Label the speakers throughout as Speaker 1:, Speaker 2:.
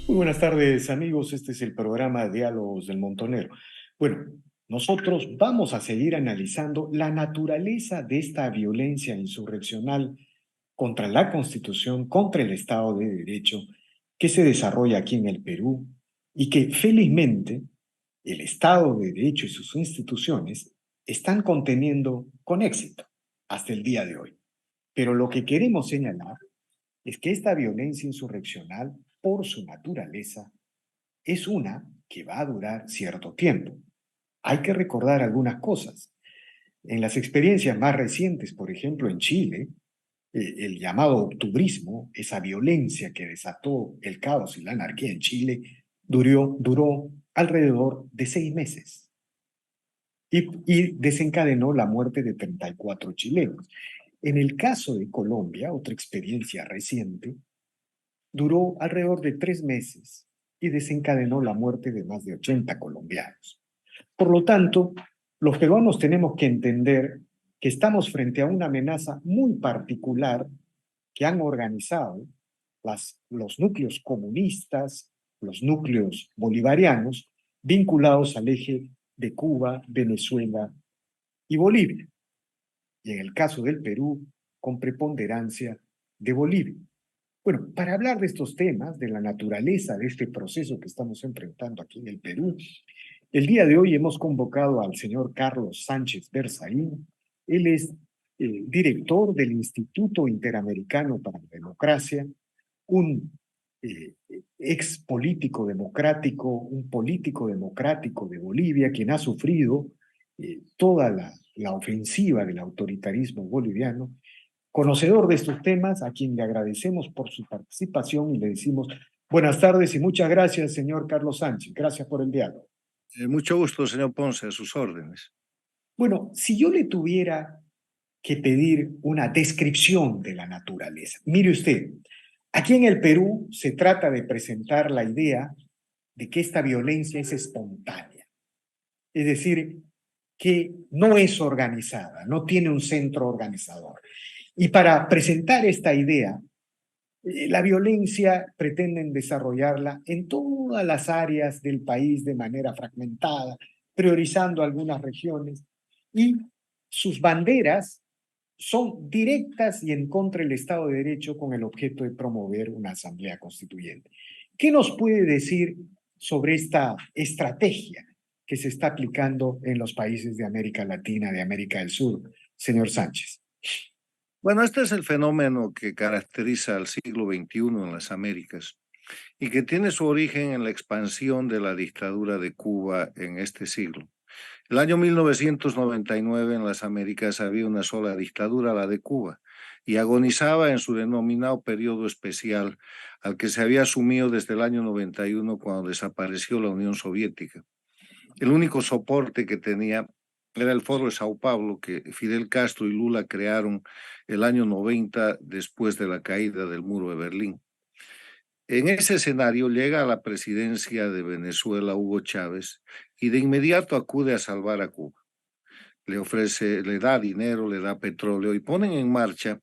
Speaker 1: Muy buenas tardes, amigos. Este es el programa Diálogos del Montonero. Bueno, nosotros vamos a seguir analizando la naturaleza de esta violencia insurreccional contra la Constitución, contra el Estado de Derecho, que se desarrolla aquí en el Perú y que felizmente el Estado de Derecho y sus instituciones están conteniendo con éxito hasta el día de hoy. Pero lo que queremos señalar es que esta violencia insurreccional, por su naturaleza, es una que va a durar cierto tiempo. Hay que recordar algunas cosas. En las experiencias más recientes, por ejemplo, en Chile, el llamado octubrismo, esa violencia que desató el caos y la anarquía en Chile, duró alrededor de 6 meses y desencadenó la muerte de 34 chilenos. En el caso de Colombia, otra experiencia reciente, duró alrededor de 3 meses y desencadenó la muerte de más de 80 colombianos. Por lo tanto, los peruanos tenemos que entender que estamos frente a una amenaza muy particular que han organizado los núcleos comunistas, los núcleos bolivarianos, vinculados al eje de Cuba, Venezuela y Bolivia. Y en el caso del Perú, con preponderancia de Bolivia. Bueno, para hablar de estos temas, de la naturaleza de este proceso que estamos enfrentando aquí en el Perú, el día de hoy hemos convocado al señor Carlos Sánchez Berzaín. Él es director del Instituto Interamericano para la Democracia, un eh, ex político democrático, un político democrático de Bolivia, quien ha sufrido toda la ofensiva del autoritarismo boliviano, conocedor de estos temas, a quien le agradecemos por su participación y le decimos buenas tardes y muchas gracias, señor Carlos Sánchez. Gracias por el diálogo.
Speaker 2: Mucho gusto, señor Ponce, a sus órdenes.
Speaker 1: Bueno, si yo le tuviera que pedir una descripción de la naturaleza, mire usted, aquí en el Perú se trata de presentar la idea de que esta violencia es espontánea, es decir, que no es organizada, no tiene un centro organizador. Y para presentar esta idea, la violencia pretenden desarrollarla en todas las áreas del país de manera fragmentada, priorizando algunas regiones, y sus banderas son directas y en contra del Estado de Derecho con el objeto de promover una asamblea constituyente. ¿Qué nos puede decir sobre esta estrategia que se está aplicando en los países de América Latina, de América del Sur, señor Sánchez?
Speaker 2: Bueno, este es el fenómeno que caracteriza al siglo XXI en las Américas y que tiene su origen en la expansión de la dictadura de Cuba en este siglo. El año 1999 en las Américas había una sola dictadura, la de Cuba, y agonizaba en su denominado periodo especial al que se había asumido desde el año 91 cuando desapareció la Unión Soviética. El único soporte que tenía era el Foro de Sao Paulo que Fidel Castro y Lula crearon el año 90 después de la caída del muro de Berlín. En ese escenario llega a la presidencia de Venezuela Hugo Chávez y de inmediato acude a salvar a Cuba. Le ofrece, le da dinero, le da petróleo y ponen en marcha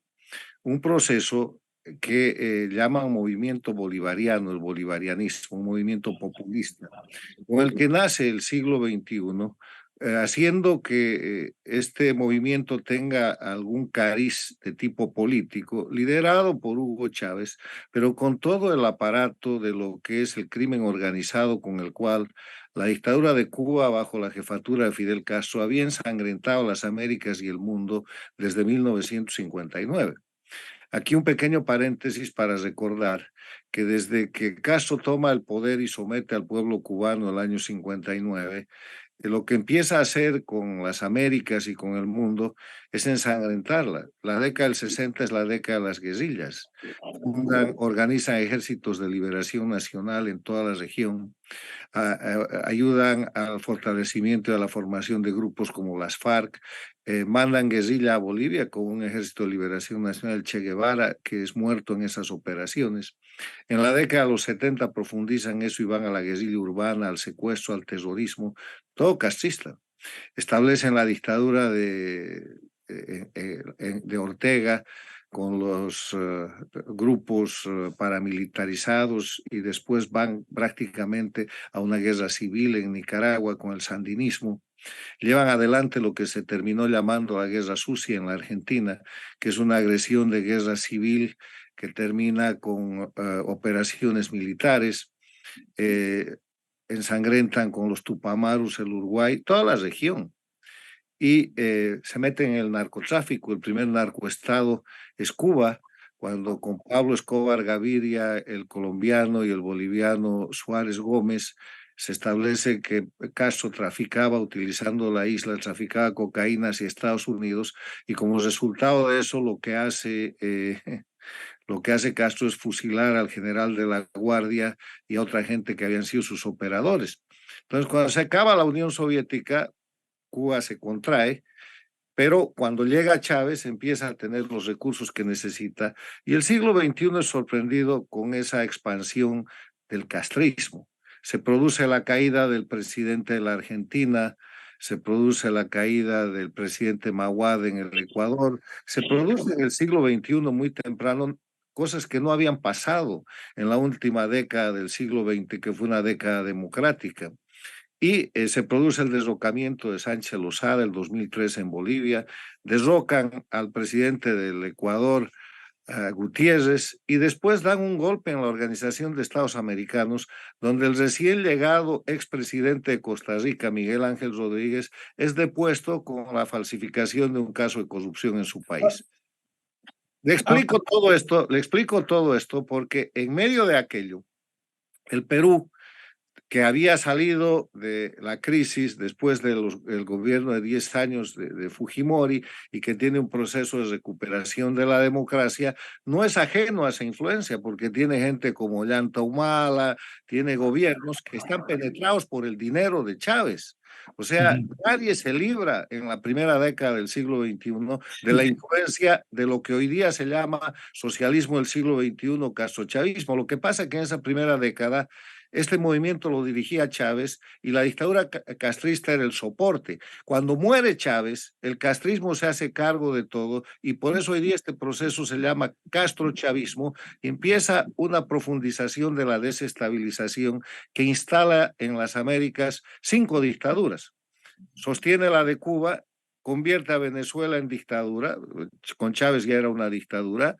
Speaker 2: un proceso que llaman movimiento bolivariano, el bolivarianismo, un movimiento populista, con el que nace el siglo XXI, haciendo que este movimiento tenga algún cariz de tipo político, liderado por Hugo Chávez, pero con todo el aparato de lo que es el crimen organizado con el cual la dictadura de Cuba, bajo la jefatura de Fidel Castro, había ensangrentado las Américas y el mundo desde 1959. Aquí un pequeño paréntesis para recordar que desde que Castro toma el poder y somete al pueblo cubano el año 59, lo que empieza a hacer con las Américas y con el mundo es ensangrentarla. La década del 60 es la década de las guerrillas. Organizan ejércitos de liberación nacional en toda la región, ayudan al fortalecimiento y a la formación de grupos como las FARC, mandan guerrilla a Bolivia con un ejército de liberación nacional, Che Guevara, que es muerto en esas operaciones. En la década de los 70 profundizan eso y van a la guerrilla urbana, al secuestro, al terrorismo, todo castrista. Establecen la dictadura de Ortega, con los grupos paramilitarizados y después van prácticamente a una guerra civil en Nicaragua con el sandinismo. Llevan adelante lo que se terminó llamando la guerra sucia en la Argentina, que es una agresión de guerra civil que termina con operaciones militares, ensangrentan con los Tupamarus el Uruguay, toda la región, y se meten en el narcotráfico. El primer narcoestado es Cuba, cuando con Pablo Escobar Gaviria, el colombiano, y el boliviano Suárez Gómez, se establece que Castro traficaba, utilizando la isla, traficaba cocaína hacia Estados Unidos, y como resultado de eso lo que hace Castro es fusilar al general de la Guardia y a otra gente que habían sido sus operadores. Entonces, cuando se acaba la Unión Soviética, Cuba se contrae, pero cuando llega Chávez empieza a tener los recursos que necesita, y el siglo XXI es sorprendido con esa expansión del castrismo. Se produce la caída del presidente de la Argentina, se produce la caída del presidente Mahuad en el Ecuador, se produce en el siglo XXI muy temprano cosas que no habían pasado en la última década del siglo XX, que fue una década democrática. Y se produce el derrocamiento de Sánchez Lozada el 2003 en Bolivia, derrocan al presidente del Ecuador, Gutiérrez, y después dan un golpe en la Organización de Estados Americanos, donde el recién llegado expresidente de Costa Rica, Miguel Ángel Rodríguez, es depuesto con la falsificación de un caso de corrupción en su país.
Speaker 1: Ah,
Speaker 2: Le explico todo esto porque en medio de aquello, el Perú, que había salido de la crisis después del gobierno de 10 años de Fujimori, y que tiene un proceso de recuperación de la democracia, no es ajeno a esa influencia, porque tiene gente como Ollanta Humala, tiene gobiernos que están penetrados por el dinero de Chávez. O sea,
Speaker 1: ujú.
Speaker 2: nadie se libra en la primera década del siglo XXI de la influencia de lo que hoy día se llama socialismo del siglo XXI, castrochavismo. Lo que pasa es que en esa primera década este movimiento lo dirigía Chávez y la dictadura castrista era el soporte. Cuando muere Chávez, el castrismo se hace cargo de todo, y por eso hoy día este proceso se llama castrochavismo, y empieza una profundización de la desestabilización que instala en las Américas 5 dictaduras. Sostiene la de Cuba, convierte a Venezuela en dictadura, con Chávez ya era una dictadura,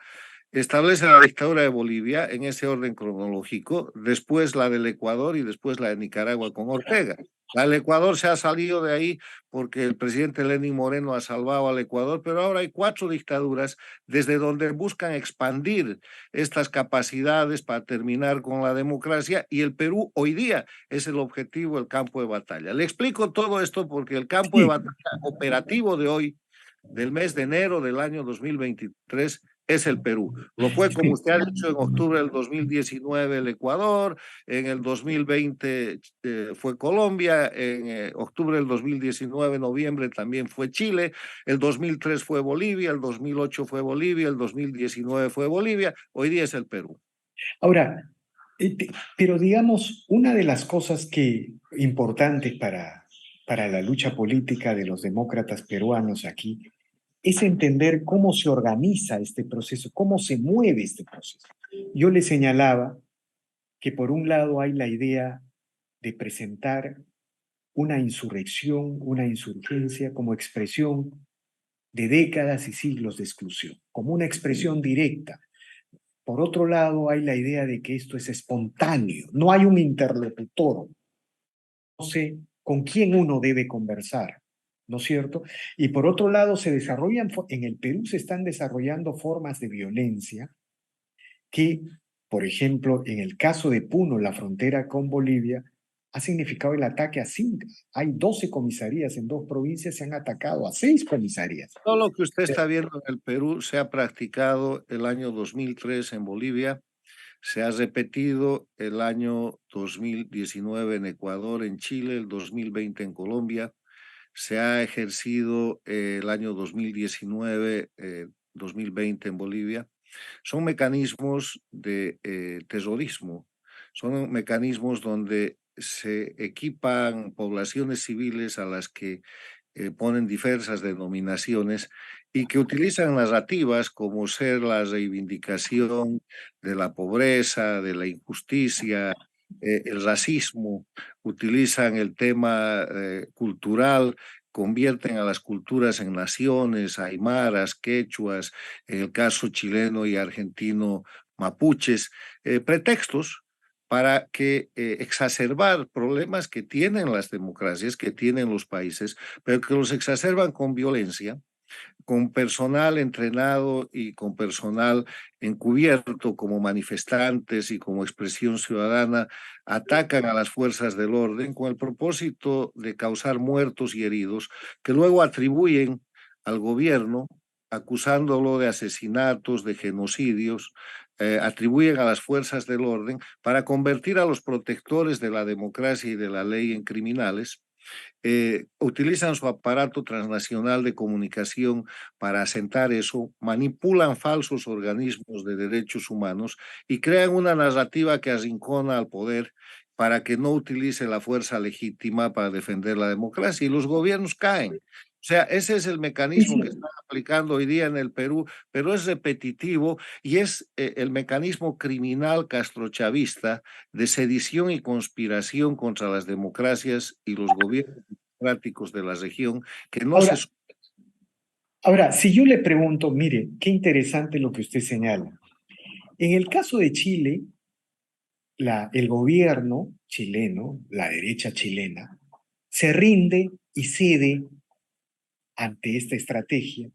Speaker 2: establece la dictadura de Bolivia en ese orden cronológico, después la del Ecuador y después la de Nicaragua con Ortega. La del Ecuador se ha salido de ahí porque el presidente Lenín Moreno ha salvado al Ecuador, pero ahora hay 4 dictaduras desde donde buscan expandir estas capacidades para terminar con la democracia, y el Perú hoy día es el objetivo, el campo de batalla. Le explico todo esto porque el campo de
Speaker 1: Sí,
Speaker 2: batalla operativo de hoy, del mes de enero del año 2023, es el Perú. Lo fue, como
Speaker 1: sí.
Speaker 2: usted ha dicho, en octubre del 2019 el Ecuador, en el 2020 fue Colombia, en octubre del 2019, noviembre, también fue Chile, el 2003 fue Bolivia, el 2008 fue Bolivia, el 2019 fue Bolivia, hoy día es el Perú.
Speaker 1: Ahora, pero digamos, una de las cosas que importantes para la lucha política de los demócratas peruanos aquí es entender cómo se organiza este proceso, cómo se mueve este proceso. Yo le señalaba que por un lado hay la idea de presentar una insurrección, una insurgencia como expresión de décadas y siglos de exclusión, como una expresión directa. Por otro lado, hay la idea de que esto es espontáneo, no hay un interlocutor, no sé con quién uno debe conversar, ¿no es cierto? Y por otro lado, en el Perú se están desarrollando formas de violencia que, por ejemplo, en el caso de Puno, la frontera con Bolivia, ha significado el ataque a 5. Hay 12 comisarías en 2 provincias, se han atacado a 6 comisarías.
Speaker 2: Todo lo que usted está viendo en el Perú se ha practicado el año 2003 en Bolivia, se ha repetido el año 2019 en Ecuador, en Chile, el 2020 en Colombia, se ha ejercido el año 2019, 2020 en Bolivia. Son mecanismos de terrorismo, son mecanismos donde se equipan poblaciones civiles a las que ponen diversas denominaciones, y que utilizan narrativas como ser la reivindicación de la pobreza, de la injusticia, el racismo, utilizan el tema cultural, convierten a las culturas en naciones, aymaras, quechuas, en el caso chileno y argentino, mapuches, pretextos para que exacerbar problemas que tienen las democracias, que tienen los países, pero que los exacerban con violencia, con personal entrenado y con personal encubierto como manifestantes y como expresión ciudadana, atacan a las fuerzas del orden con el propósito de causar muertos y heridos que luego atribuyen al gobierno acusándolo de asesinatos, de genocidios, atribuyen a las fuerzas del orden para convertir a los protectores de la democracia y de la ley en criminales, utilizan su aparato transnacional de comunicación para asentar eso, manipulan falsos organismos de derechos humanos y crean una narrativa que arrincona al poder para que no utilice la fuerza legítima para defender la democracia y los gobiernos caen. O sea, ese es el
Speaker 1: Sí,
Speaker 2: mecanismo que
Speaker 1: sí.
Speaker 2: están aplicando hoy día en el Perú, pero es repetitivo y es el mecanismo criminal castrochavista de sedición y conspiración contra las democracias y los gobiernos democráticos de la región que no se...
Speaker 1: Ahora, ahora, si yo le pregunto, mire, qué interesante lo que usted señala. En el caso de Chile, el gobierno chileno, la derecha chilena, se rinde y cede ante esta estrategia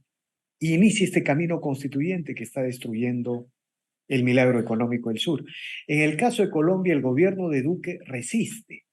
Speaker 1: y inicia este camino constituyente que está destruyendo el milagro económico del sur. En el caso de Colombia, el gobierno de Duque resiste,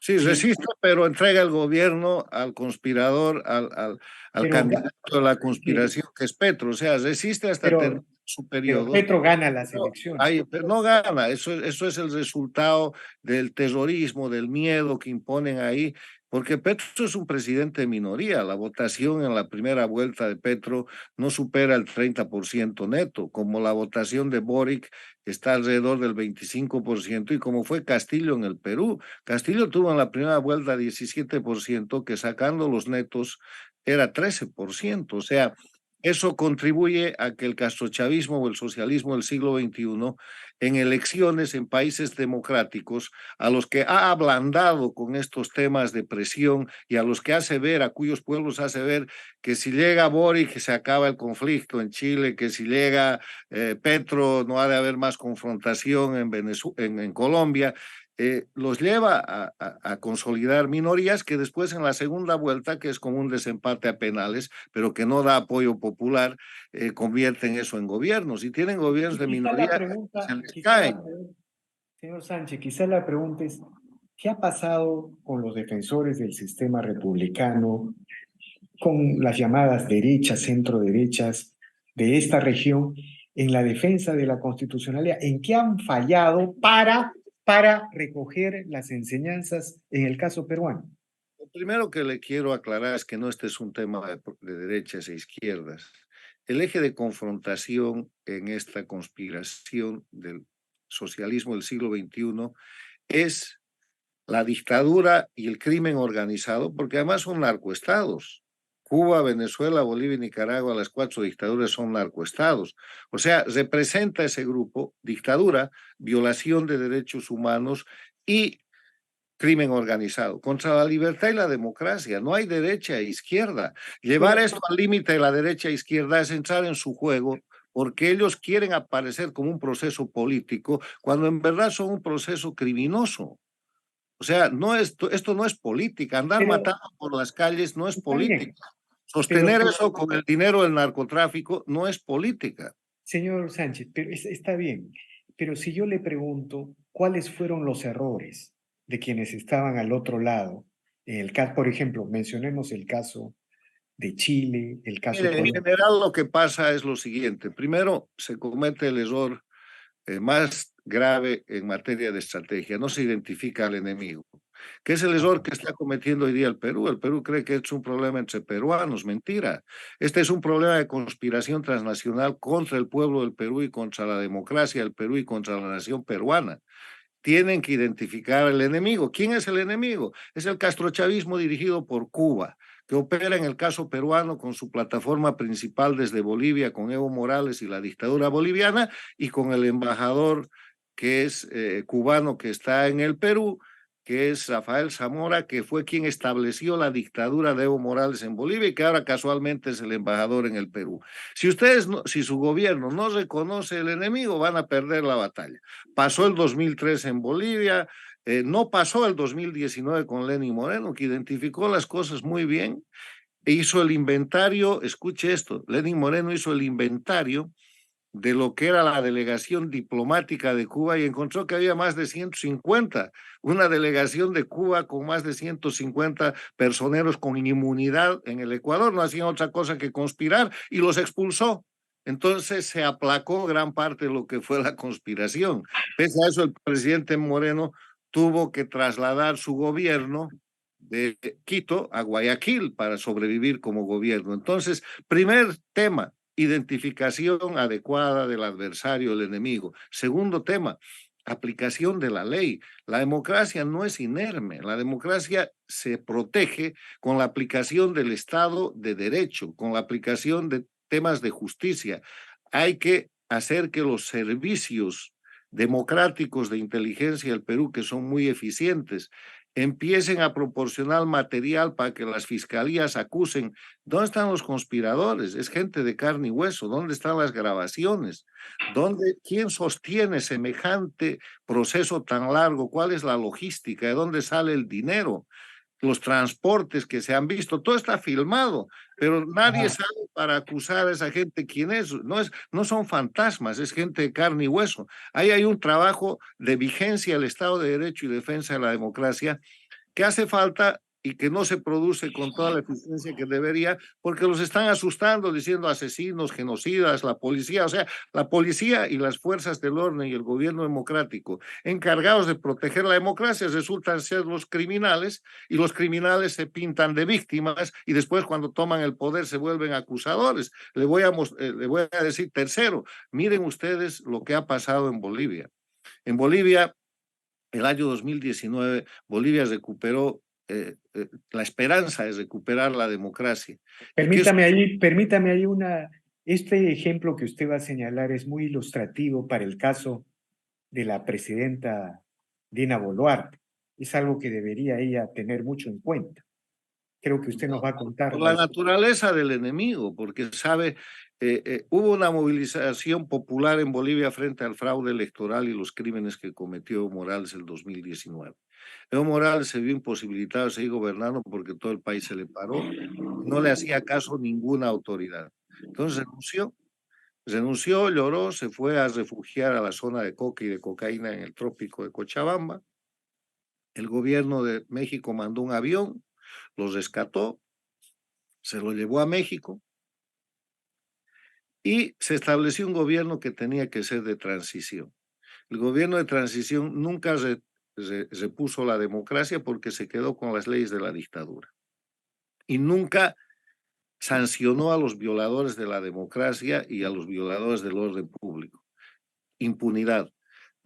Speaker 2: Sí,
Speaker 1: y,
Speaker 2: resiste, pero entrega el gobierno al conspirador, al
Speaker 1: pero,
Speaker 2: candidato de la
Speaker 1: sí,
Speaker 2: conspiración que es Petro. O sea, resiste hasta terminar
Speaker 1: pero,
Speaker 2: su
Speaker 1: pero
Speaker 2: periodo.
Speaker 1: Petro gana las
Speaker 2: No,
Speaker 1: elecciones.
Speaker 2: pero no gana, eso es el resultado del terrorismo, del miedo que imponen ahí, porque Petro es un presidente de minoría, la votación en la primera vuelta de Petro no supera el 30% neto, como la votación de Boric está alrededor del 25% y como fue Castillo en el Perú. Castillo tuvo en la primera vuelta 17%, que sacando los netos era 13%, o sea, eso contribuye a que el castrochavismo o el socialismo del siglo XXI, en elecciones en países democráticos, a los que ha ablandado con estos temas de presión y a los que hace ver, a cuyos pueblos hace ver que si llega Boric se acaba el conflicto en Chile, que si llega Petro no ha de haber más confrontación en Colombia, los lleva a consolidar minorías que después en la segunda vuelta, que es como un desempate a penales, pero que no da apoyo popular, convierten eso en gobiernos. Y tienen gobiernos
Speaker 1: Y
Speaker 2: de
Speaker 1: quizá la
Speaker 2: minoría, se
Speaker 1: pregunta,
Speaker 2: les
Speaker 1: quizá la
Speaker 2: caen.
Speaker 1: pregunta, señor Sánchez, quizá la pregunta es, ¿qué ha pasado con los defensores del sistema republicano, con las llamadas derechas, centro derechas de esta región en la defensa de la constitucionalidad? ¿En qué han fallado para recoger las enseñanzas en el caso peruano?
Speaker 2: Lo primero que le quiero aclarar es que no este es un tema de derechas e izquierdas. El eje de confrontación en esta conspiración del socialismo del siglo XXI es la dictadura y el crimen organizado, porque además son narcoestados. Cuba, Venezuela, Bolivia y Nicaragua, las cuatro dictaduras son narcoestados. O sea, representa ese grupo dictadura, violación de derechos humanos y crimen organizado, contra la libertad y la democracia. No hay derecha e izquierda. Llevar
Speaker 1: Pero,
Speaker 2: esto al límite de la derecha e izquierda es entrar en su juego porque ellos quieren aparecer como un proceso político cuando en verdad son un proceso criminoso. O sea, esto no es política. Andar
Speaker 1: pero
Speaker 2: matando por las calles no es
Speaker 1: está bien,
Speaker 2: política.
Speaker 1: pero,
Speaker 2: Sostener eso con el dinero del narcotráfico no es política.
Speaker 1: señor Sánchez, pero está bien, pero si yo le pregunto cuáles fueron los errores de quienes estaban al otro lado, en el caso, por ejemplo, mencionemos el caso de Chile, el caso de
Speaker 2: Mire, en
Speaker 1: Colombia.
Speaker 2: general lo que pasa es lo siguiente. Primero, se comete el error más grave en materia de estrategia. No se identifica al enemigo, que es el error que está cometiendo hoy día el Perú. El Perú cree que es un problema entre peruanos. Mentira. Este es un problema de conspiración transnacional contra el pueblo del Perú y contra la democracia del Perú y contra la nación peruana. Tienen que identificar al enemigo. ¿Quién es el enemigo? Es el castrochavismo dirigido por Cuba, que opera en el caso peruano con su plataforma principal desde Bolivia, con Evo Morales y la dictadura boliviana, y con el embajador que es cubano que está en el Perú, que es Rafael Zamora, que fue quien estableció la dictadura de Evo Morales en Bolivia y que ahora casualmente es el embajador en el Perú. Si su gobierno no reconoce el enemigo, van a perder la batalla. Pasó el 2003 en Bolivia, no pasó el 2019 con Lenín Moreno, que identificó las cosas muy bien e hizo el inventario. Escuche esto, Lenín Moreno hizo el inventario de lo que era la delegación diplomática de Cuba y encontró que había más de 150, una delegación de Cuba con más de 150 personeros con inmunidad en el Ecuador, no hacían otra cosa que conspirar y los expulsó. Entonces se aplacó gran parte de lo que fue la conspiración. Pese a eso, el presidente Moreno tuvo que trasladar su gobierno de Quito a Guayaquil para sobrevivir como gobierno. Entonces, primer tema, identificación adecuada del adversario, el enemigo. Segundo tema, aplicación de la ley. La democracia no es inerme, la democracia se protege con la aplicación del Estado de Derecho, con la aplicación de temas de justicia. Hay que hacer que los servicios democráticos de inteligencia del Perú, que son muy eficientes, empiecen a proporcionar material para que las fiscalías acusen. ¿Dónde están los conspiradores? Es gente de carne y hueso. ¿Dónde están las grabaciones? ¿Quién sostiene semejante proceso tan largo? ¿Cuál es la logística? ¿De dónde sale el dinero? Los transportes que se han visto, todo está filmado, pero nadie sabe para acusar a esa gente quién es. No son fantasmas, es gente de carne y hueso. Ahí hay un trabajo de vigencia del Estado de Derecho y defensa de la democracia que hace falta y que no se produce con toda la eficiencia que debería, porque los están asustando, diciendo asesinos, genocidas, la policía, o sea, la policía y las fuerzas del orden y el gobierno democrático encargados de proteger la democracia resultan ser los criminales, y los criminales se pintan de víctimas y después cuando toman el poder se vuelven acusadores. Le voy a decir tercero, miren ustedes lo que ha pasado en Bolivia. En Bolivia, el año 2019, Bolivia recuperó la esperanza de recuperar la democracia.
Speaker 1: Permítame ahí este ejemplo que usted va a señalar es muy ilustrativo para el caso de la presidenta Dina Boluarte. Es algo que debería ella tener mucho en cuenta. Creo que usted nos va a contar.
Speaker 2: Por la naturaleza del enemigo, porque sabe, hubo una movilización popular en Bolivia frente al fraude electoral y los crímenes que cometió Evo Morales el 2019. Evo Morales se vio imposibilitado de seguir gobernando porque todo el país se le paró, no le hacía caso ninguna autoridad. Entonces renunció, lloró, se fue a refugiar a la zona de coca y de cocaína en el trópico de Cochabamba. El gobierno de México mandó un avión, los rescató, se lo llevó a México y se estableció un gobierno que tenía que ser de transición. El gobierno de transición nunca repuso la democracia porque se quedó con las leyes de la dictadura y nunca sancionó a los violadores de la democracia y a los violadores del orden público. Impunidad.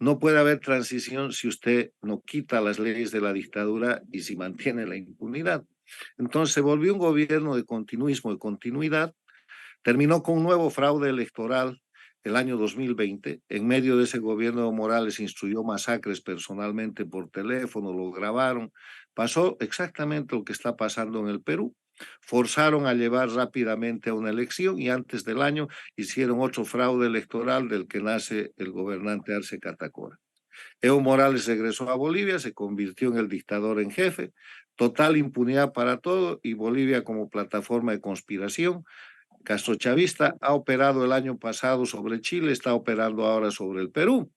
Speaker 2: No puede haber transición si usted no quita las leyes de la dictadura y si mantiene la impunidad. Entonces se volvió un gobierno de continuismo, de continuidad. Terminó con un nuevo fraude electoral el año 2020. En medio de ese gobierno, Morales instruyó masacres personalmente por teléfono, lo grabaron. Pasó exactamente lo que está pasando en el Perú. Forzaron a llevar rápidamente a una elección y antes del año hicieron otro fraude electoral del que nace el gobernante Arce Catacora. Evo Morales regresó a Bolivia, se convirtió en el dictador en jefe, total impunidad para todo y Bolivia como plataforma de conspiración. Castrochavista ha operado el año pasado sobre Chile, está operando ahora sobre el Perú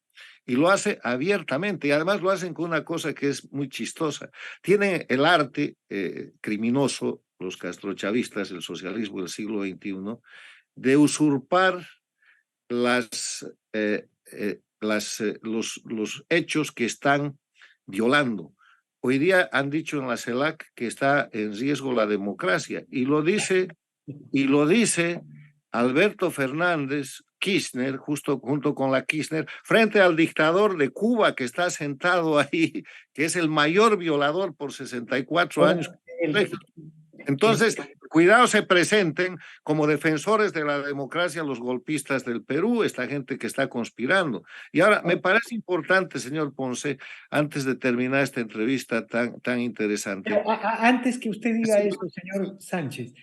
Speaker 2: y lo hace abiertamente y además lo hacen con una cosa que es muy chistosa. Tienen el arte criminoso, los castrochavistas, el socialismo del siglo XXI, de usurpar los hechos que están violando. Hoy día han dicho en la CELAC que está en riesgo la democracia y lo dice Alberto Fernández Kirchner, junto con la Kirchner, frente al dictador de Cuba que está sentado ahí, que es el mayor violador por 64 años. Entonces, cuidado se presenten como defensores de la democracia los golpistas del Perú, esta gente que está conspirando. Y ahora, me parece importante, señor Ponce, antes de terminar esta entrevista tan interesante.
Speaker 1: Pero antes que usted diga eso, señor Sánchez,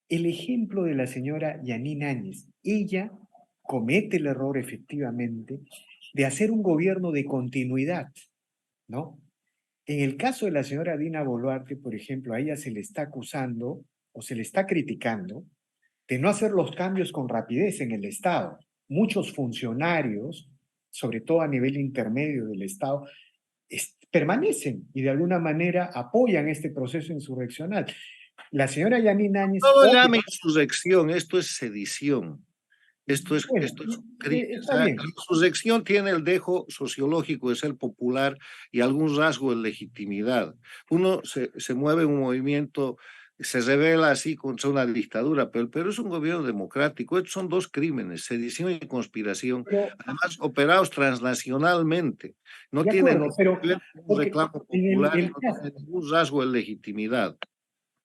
Speaker 1: el ejemplo de la señora Yanine Áñez, ella comete el error efectivamente de hacer un gobierno de continuidad, ¿no? En el caso de la señora Dina Boluarte, por ejemplo, a ella se le está acusando o se le está criticando de no hacer los cambios con rapidez en el Estado. Muchos funcionarios, sobre todo a nivel intermedio del Estado, permanecen y de alguna manera apoyan este proceso insurreccional. La señora Yanine Áñez...
Speaker 2: No lo llame insurrección, esto es sedición. Esto es un crimen. O sea, la insurrección tiene el dejo sociológico de ser popular y algún rasgo de legitimidad. Uno se mueve en un movimiento, se revela así contra una dictadura, pero el Perú es un gobierno democrático. Estos son dos crímenes, sedición y conspiración, además operados transnacionalmente. No tienen un reclamo popular y no tienen ningún rasgo de legitimidad.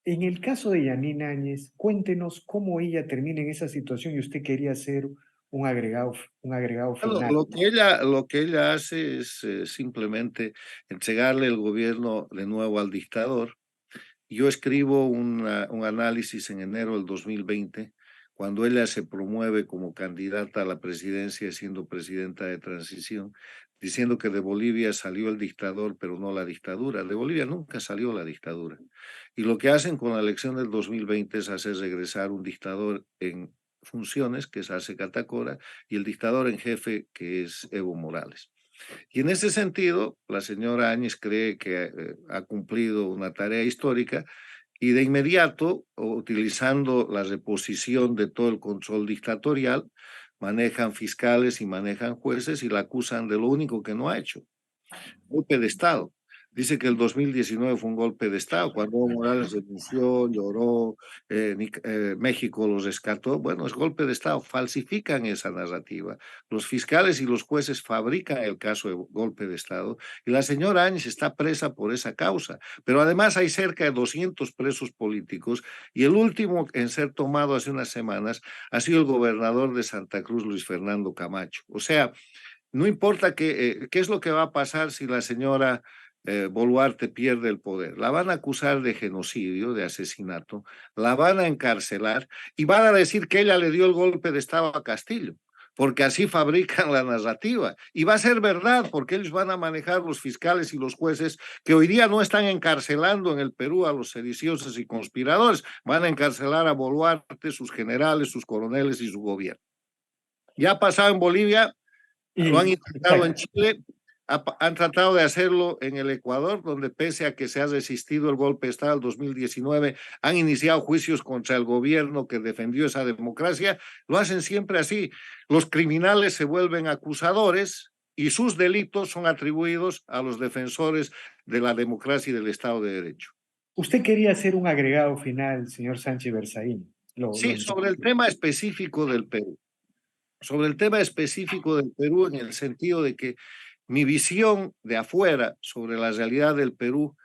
Speaker 1: En el caso de Yanine Áñez, cuéntenos cómo ella termina en esa situación y usted quería hacer un agregado final.
Speaker 2: Lo que ella hace es simplemente entregarle el gobierno de nuevo al dictador. Yo escribo un análisis en enero del 2020, cuando ella se promueve como candidata a la presidencia, siendo presidenta de transición, diciendo que de Bolivia salió el dictador, pero no la dictadura. De Bolivia nunca salió la dictadura. Y lo que hacen con la elección del 2020 es hacer regresar un dictador en funciones, que es Arce Catacora, y el dictador en jefe, que es Evo Morales. Y en ese sentido, la señora Áñez cree que ha cumplido una tarea histórica y de inmediato, utilizando la reposición de todo el control dictatorial, manejan fiscales y manejan jueces y la acusan de lo único que no ha hecho, golpe de Estado. Dice que el 2019 fue un golpe de Estado, cuando Evo Morales renunció, lloró, México los rescató. Bueno, es golpe de Estado, falsifican esa narrativa. Los fiscales y los jueces fabrican el caso de golpe de Estado y la señora Áñez está presa por esa causa. Pero además hay cerca de 200 presos políticos y el último en ser tomado hace unas semanas ha sido el gobernador de Santa Cruz, Luis Fernando Camacho. O sea, no importa qué es lo que va a pasar si la señora Boluarte pierde el poder. La van a acusar de genocidio, de asesinato, la van a encarcelar y van a decir que ella le dio el golpe de Estado a Castillo, porque así fabrican la narrativa. Y va a ser verdad, porque ellos van a manejar los fiscales y los jueces que hoy día no están encarcelando en el Perú a los sediciosos y conspiradores, van a encarcelar a Boluarte, sus generales, sus coroneles y su gobierno. Ya ha pasado en Bolivia, lo han intentado en Chile, han tratado de hacerlo en el Ecuador, donde pese a que se ha resistido el golpe de Estado del 2019, han iniciado juicios contra el gobierno que defendió esa democracia. Lo hacen siempre así. Los criminales se vuelven acusadores y sus delitos son atribuidos a los defensores de la democracia y del Estado de Derecho.
Speaker 1: Usted quería hacer un agregado final, señor Sánchez Berzaín.
Speaker 2: Sí, sobre el tema específico del Perú. Sobre el tema específico del Perú, en el sentido de que mi visión de afuera sobre la realidad del Perú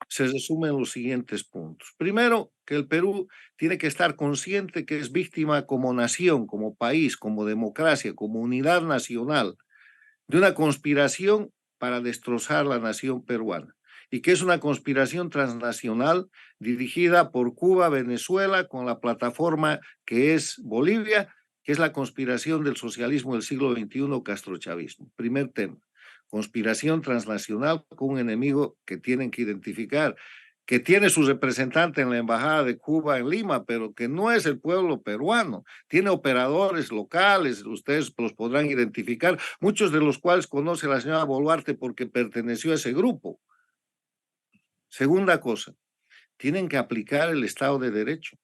Speaker 2: se resume en los siguientes puntos. Primero, que el Perú tiene que estar consciente que es víctima como nación, como país, como democracia, como unidad nacional, de una conspiración para destrozar la nación peruana y que es una conspiración transnacional dirigida por Cuba, Venezuela, con la plataforma que es Bolivia, que es la conspiración del socialismo del siglo XXI, castrochavismo. Primer tema, conspiración transnacional con un enemigo que tienen que identificar, que tiene su representante en la Embajada de Cuba en Lima, pero que no es el pueblo peruano. Tiene operadores locales, ustedes los podrán identificar, muchos de los cuales conoce la señora Boluarte porque perteneció a ese grupo. Segunda cosa, tienen que aplicar el Estado de Derecho.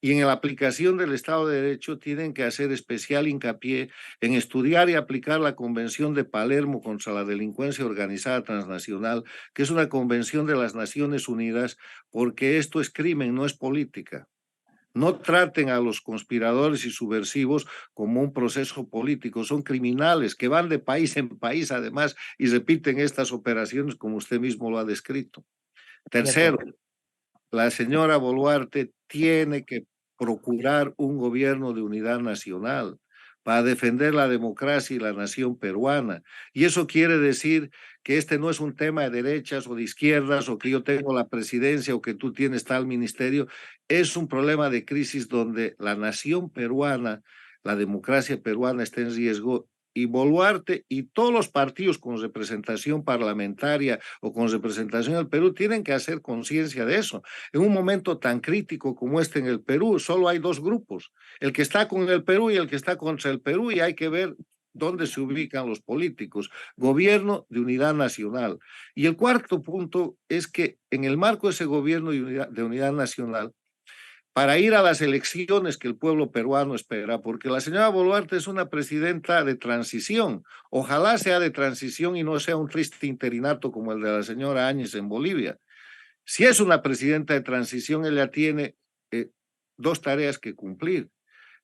Speaker 2: Y en la aplicación del Estado de Derecho tienen que hacer especial hincapié en estudiar y aplicar la Convención de Palermo contra la delincuencia organizada transnacional, que es una convención de las Naciones Unidas, porque esto es crimen, no es política. No traten a los conspiradores y subversivos como un proceso político, son criminales que van de país en país además y repiten estas operaciones como usted mismo lo ha descrito. Tercero, la señora Boluarte tiene que procurar un gobierno de unidad nacional para defender la democracia y la nación peruana. Y eso quiere decir que este no es un tema de derechas o de izquierdas, o que yo tengo la presidencia o que tú tienes tal ministerio. Es un problema de crisis donde la nación peruana, la democracia peruana está en riesgo, y Boluarte y todos los partidos con representación parlamentaria o con representación del Perú tienen que hacer conciencia de eso. En un momento tan crítico como este en el Perú, solo hay dos grupos, el que está con el Perú y el que está contra el Perú, y hay que ver dónde se ubican los políticos. Gobierno de unidad nacional. Y el cuarto punto es que en el marco de ese gobierno de unidad nacional, para ir a las elecciones que el pueblo peruano espera, porque la señora Boluarte es una presidenta de transición. Ojalá sea de transición y no sea un triste interinato como el de la señora Áñez en Bolivia. Si es una presidenta de transición, ella tiene dos tareas que cumplir.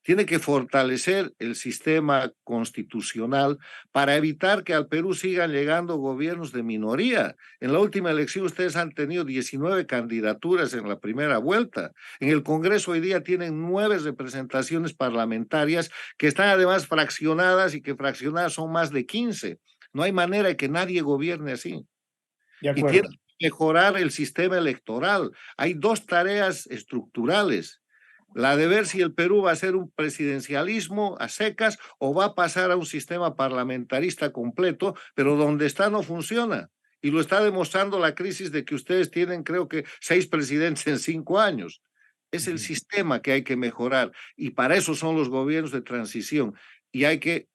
Speaker 2: Tiene que fortalecer el sistema constitucional para evitar que al Perú sigan llegando gobiernos de minoría. En la última elección ustedes han tenido 19 candidaturas en la primera vuelta. En el Congreso hoy día tienen 9 representaciones parlamentarias que están además fraccionadas, y que fraccionadas son más de 15. No hay manera de que nadie gobierne así.
Speaker 1: De
Speaker 2: Y tiene
Speaker 1: acuerdo.
Speaker 2: que mejorar el sistema electoral. Hay dos tareas estructurales: la de ver si el Perú va a ser un presidencialismo a secas o va a pasar a un sistema parlamentarista completo, pero donde está no funciona. Y lo está demostrando la crisis de que ustedes tienen, creo que, 6 presidentes en 5 años. Es el sistema que hay que mejorar, y para eso son los gobiernos de transición. Y hay que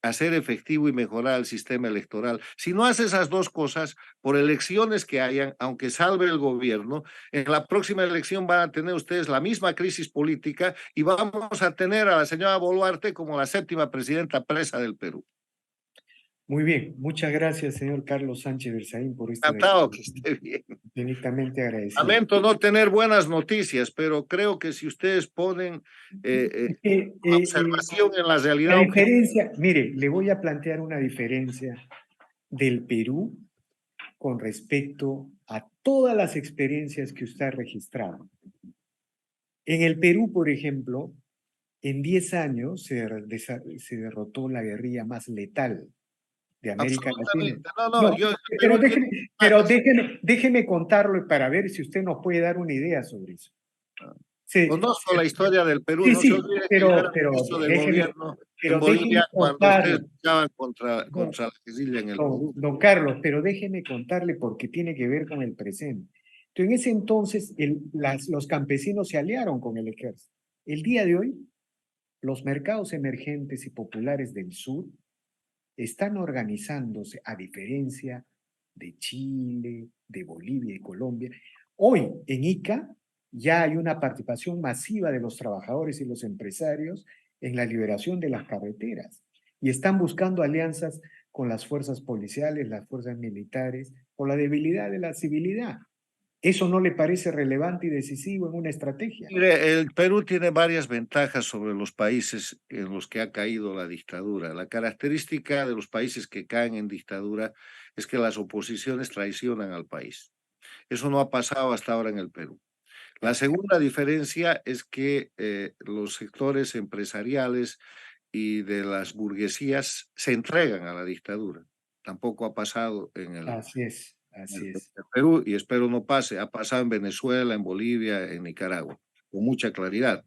Speaker 2: hacer efectivo y mejorar el sistema electoral. Si no hace esas dos cosas, por elecciones que hayan, aunque salve el gobierno, en la próxima elección van a tener ustedes la misma crisis política, y vamos a tener a la señora Boluarte como la 7ª presidenta presa del Perú.
Speaker 1: Muy bien, muchas gracias, señor Carlos Sánchez Berzaín, por esta
Speaker 2: Encantado que
Speaker 1: declaración.
Speaker 2: esté bien.
Speaker 1: Infinitamente agradecido.
Speaker 2: Lamento no tener buenas noticias, pero creo que si ustedes ponen observación en la
Speaker 1: La
Speaker 2: realidad objetiva.
Speaker 1: diferencia, mire, le voy a plantear una diferencia del Perú con respecto a todas las experiencias que usted ha registrado. En el Perú, por ejemplo, en 10 años se derrotó la guerrilla más letal de América Latina.
Speaker 2: Absolutamente. No, no,
Speaker 1: No,
Speaker 2: yo
Speaker 1: pero
Speaker 2: Perú tiene
Speaker 1: déjeme contarlo para ver si usted nos puede dar una idea sobre eso.
Speaker 2: Conozco la historia del Perú,
Speaker 1: Sí,
Speaker 2: no se
Speaker 1: sí,
Speaker 2: olvide que yo era ministro de
Speaker 1: déjeme,
Speaker 2: gobierno en
Speaker 1: pero déjeme
Speaker 2: Bolivia cuando ustedes
Speaker 1: contarle.
Speaker 2: luchaban
Speaker 1: No,
Speaker 2: contra la guerrilla en el
Speaker 1: don,
Speaker 2: Perú.
Speaker 1: don Carlos, pero déjeme contarle porque tiene que ver con el presente. Entonces, en ese entonces, los campesinos se aliaron con el ejército. El día de hoy, los mercados emergentes y populares del sur están organizándose, a diferencia de Chile, de Bolivia y Colombia. Hoy en Ica ya hay una participación masiva de los trabajadores y los empresarios en la liberación de las carreteras, y están buscando alianzas con las fuerzas policiales, las fuerzas militares, por la debilidad de la civilidad. ¿Eso no le parece relevante y decisivo en una estrategia?
Speaker 2: Mire, el Perú tiene varias ventajas sobre los países en los que ha caído la dictadura. La característica de los países que caen en dictadura es que las oposiciones traicionan al país. Eso no ha pasado hasta ahora en el Perú. La segunda diferencia es que los sectores empresariales y de las burguesías se entregan a la dictadura. Tampoco ha pasado en
Speaker 1: Así es,
Speaker 2: el
Speaker 1: así es.
Speaker 2: Perú, y espero no pase. Ha pasado en Venezuela, en Bolivia, en Nicaragua, con mucha claridad.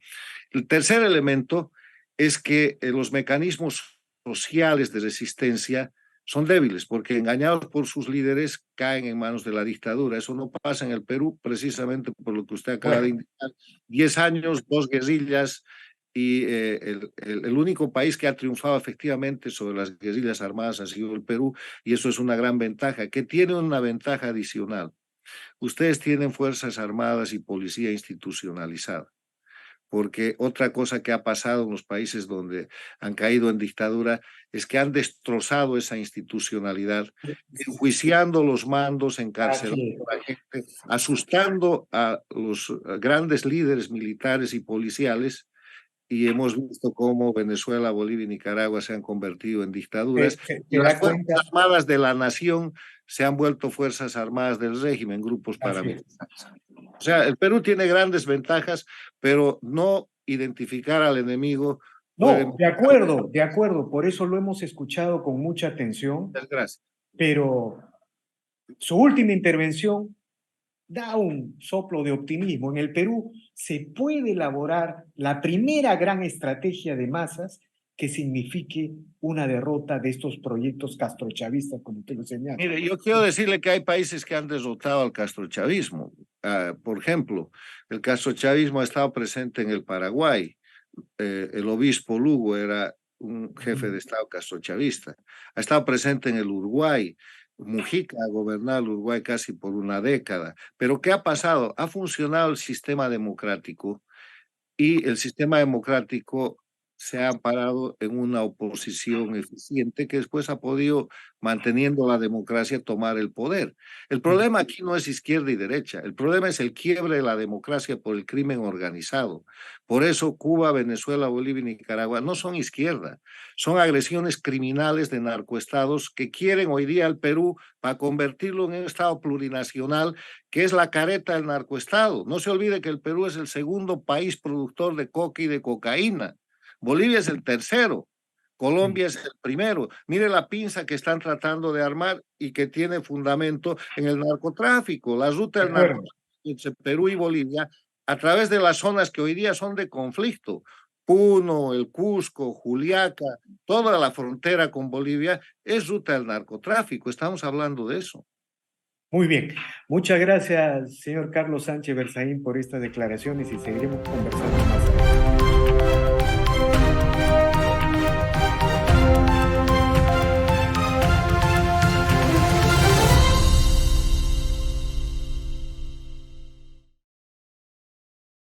Speaker 2: El tercer elemento es que los mecanismos sociales de resistencia son débiles, porque engañados por sus líderes caen en manos de la dictadura. Eso no pasa en el Perú, precisamente por lo que usted acaba de
Speaker 1: Bueno,
Speaker 2: indicar. 10 años, 2 guerrillas, y el único país que ha triunfado efectivamente sobre las guerrillas armadas ha sido el Perú, y eso es una gran ventaja, que tiene una ventaja adicional. Ustedes tienen fuerzas armadas y policía institucionalizada, porque otra cosa que ha pasado en los países donde han caído en dictadura es que han destrozado esa institucionalidad, enjuiciando los mandos, encarcelando
Speaker 1: así es.
Speaker 2: a la gente, asustando a los grandes líderes militares y policiales, y hemos visto cómo Venezuela, Bolivia y Nicaragua se han convertido en dictaduras, y
Speaker 1: Se
Speaker 2: las
Speaker 1: da
Speaker 2: Fuerzas
Speaker 1: cuenta,
Speaker 2: Armadas de la nación se han vuelto Fuerzas Armadas del régimen, grupos
Speaker 1: así es.
Speaker 2: paramilitares. O sea, el Perú tiene grandes ventajas, pero no identificar al enemigo puede...
Speaker 1: No, de acuerdo, por eso lo hemos escuchado con mucha atención,
Speaker 2: Gracias.
Speaker 1: pero su última intervención da un soplo de optimismo. En el Perú se puede elaborar la primera gran estrategia de masas que signifique una derrota de estos proyectos castrochavistas, como usted lo señala.
Speaker 2: Mire, yo quiero decirle que hay países que han derrotado al castrochavismo. Por ejemplo, el castrochavismo ha estado presente en el Paraguay. El obispo Lugo era un jefe de Estado castrochavista. Ha estado presente en el Uruguay. Mujica ha gobernado el Uruguay casi por una década. Pero ¿qué ha pasado? Ha funcionado el sistema democrático y el sistema democrático se ha amparado en una oposición eficiente que después ha podido, manteniendo la democracia, tomar el poder. El problema aquí no es izquierda y derecha, el problema es el quiebre de la democracia por el crimen organizado. Por eso Cuba, Venezuela, Bolivia y Nicaragua no son izquierda, son agresiones criminales de narcoestados que quieren hoy día al Perú para convertirlo en un estado plurinacional que es la careta del narcoestado. No se olvide que el Perú es el segundo país productor de coca y de cocaína. Bolivia es el tercero, Colombia es el primero. Mire la pinza que están tratando de armar y que tiene fundamento en el narcotráfico, la ruta del narcotráfico entre Perú y Bolivia a través de las zonas que hoy día son de conflicto. Puno, el Cusco, Juliaca, toda la frontera con Bolivia es ruta del narcotráfico. Estamos hablando de eso.
Speaker 1: Muy bien. Muchas gracias, señor Carlos Sánchez Berzaín, por estas declaraciones y seguiremos conversando más.